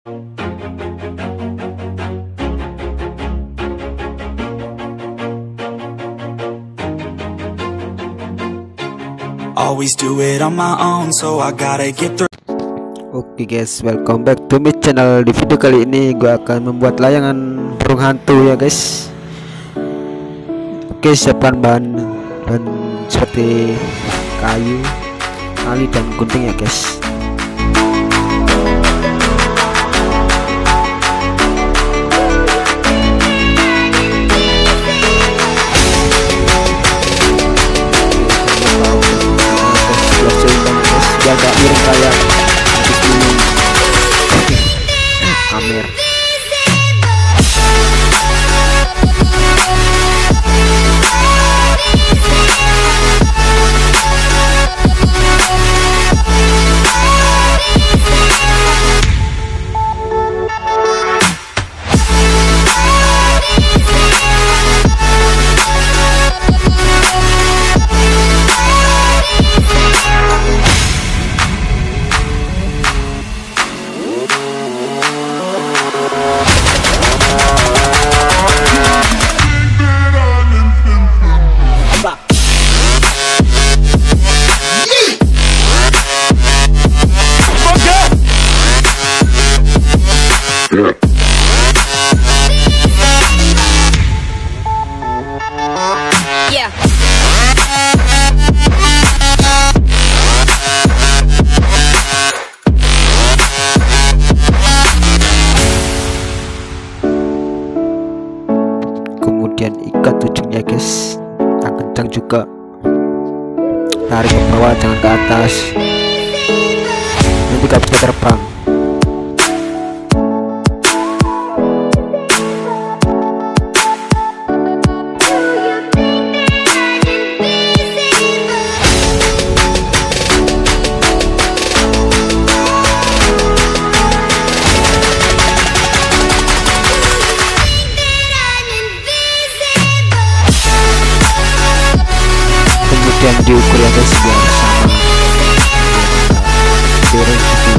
Always do it on my own, so I gotta get through. Oke guys, welcome back to my channel. Di video kali ini gue akan membuat layangan burung hantu ya guys. Oke, siapkan bahan seperti kayu, tali dan gunting ya guys. Biar gak miring kayak habis minum Amer. Kemudian ikat ujungnya guys, yang kencang juga, tarik ke bawah jangan ke atas, nanti gak bisa terbang. Dan diukur ya guys biar sama piring gitu.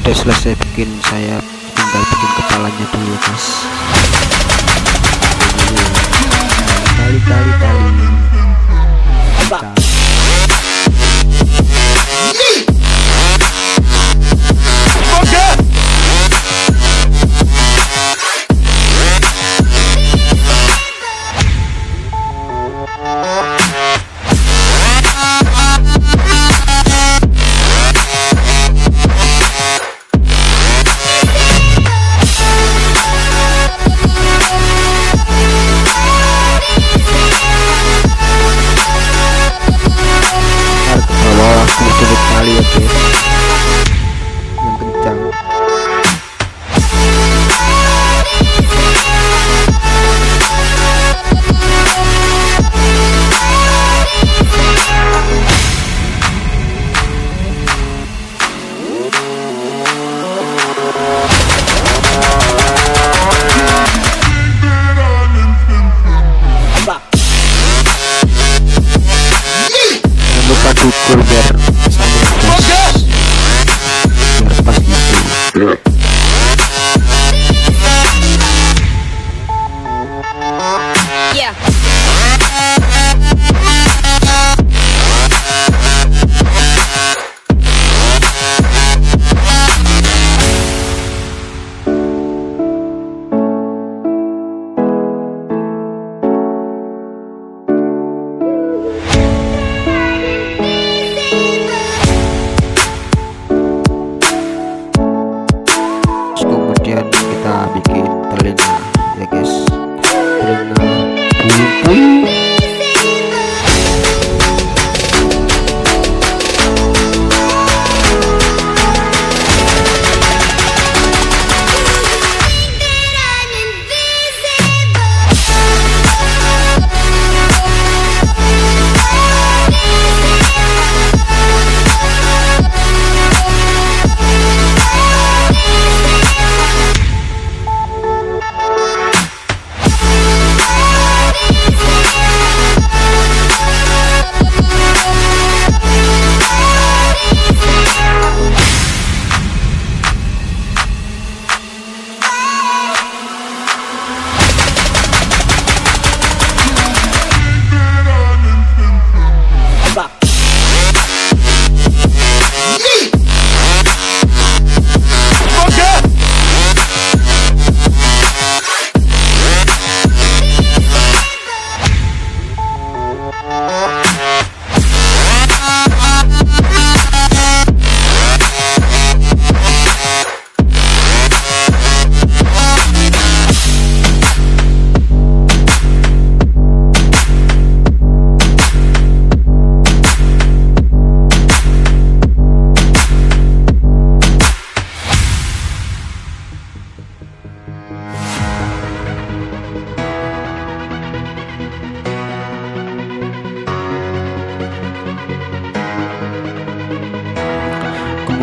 Udah selesai bikin, saya tinggal bikin kepalanya dulu guys. Tali ya guys, yang kencang. Jangan lupa diukur biar sama guys, biar pas gitu.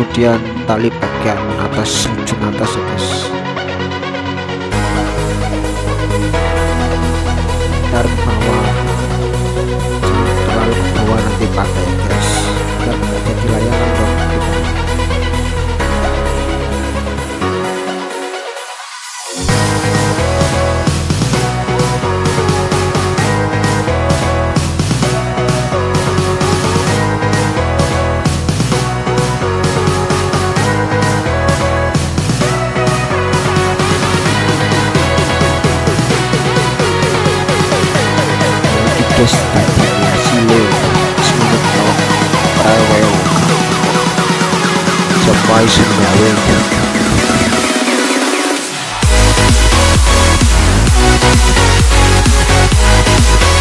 kemudian tali bagian atas ujung atas ya guys, tarik bawah, jangan terlalu ke bawah nanti pakai ya guys, biar nggak jadi layangan dong kita. Terus tadinya silo semangat tau rewel sampai sengawe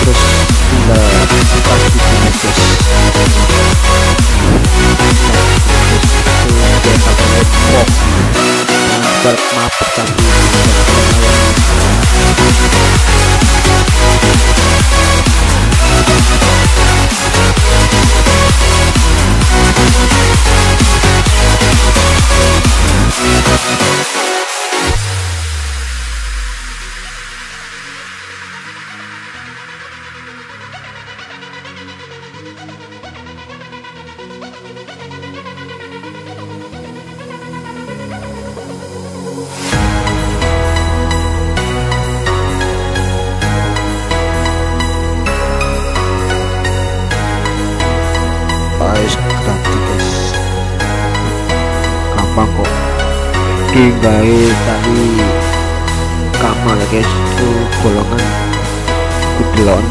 terus tinggal kita bikin guys, itu kita pakai pop dan map tapi gampang kok tinggal tali kamal ya guys, itu golongan kudelon